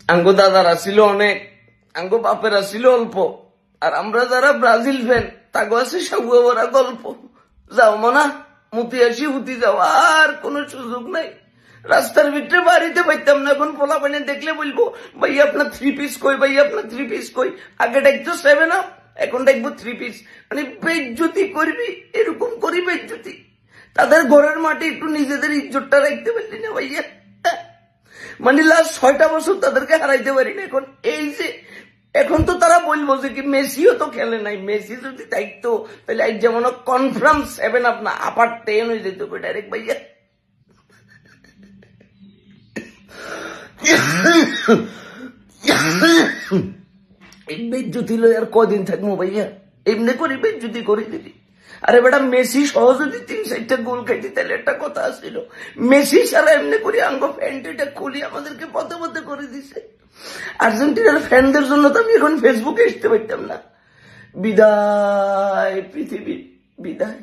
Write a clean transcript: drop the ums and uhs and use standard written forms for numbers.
আঙ্গো দাদারা ছিল অনেক, আঙ্গো বাপেরা ছিল অল্প, আর আমরা যারা ব্রাজিল ফ্যান তাগো আছে সাগুয়া ভরা গল্প। যাও মনা মুতি আসি হুতি যাও, আর কোন সুযোগ নাই। রাস্তার ভিতরে বাড়িতে পাইতাম না, এখন পোলা পানি দেখলে বলবো ভাই আপনার 3 পিস কই, ভাই আপনার 3 পিস কই। আগে ডাকতো 7 আপ, এখন ডাকবো 3 পিস। মানে বেজ্জতি করবি, এরকম করি বেজ্জতি। তাদের ঘরের মাঠে একটু নিজেদের ইজ্জতটা রাখতে পারলি না ভাইয়া। মানে লাস্ট 6টা বছর তাদেরকে হারাইতে পারি না। এখন এই যে এখন তো তারা বলবো যে কি মেসিও তো খেলে নাই, মেসি যদি থাকতো তাহলে আজ যেমন কনফার্ম 7 আপ না আপার 10 হয়ে যেত ডাইরেক্ট ভাইয়া। এই বেজ্জতি লই আর কদিন থাকবো ভাইয়া, এমনি করি বেজ্জতি করে দিলি। আরে বেটা মেসি সহজ যদি 3-4টা গোল খাইতি তাহলে একটা কথা ছিল। মেসি সারা এমনি করে আঙ্গো প্যান্টটা খুলি আমাদেরকে পথে পথে করে দিছে। আর্জেন্টিনার ফ্যানদের জন্য তো আমি এখন ফেসবুকে আসতে পারতাম না। বিদায় পৃথিবী, বিদায়।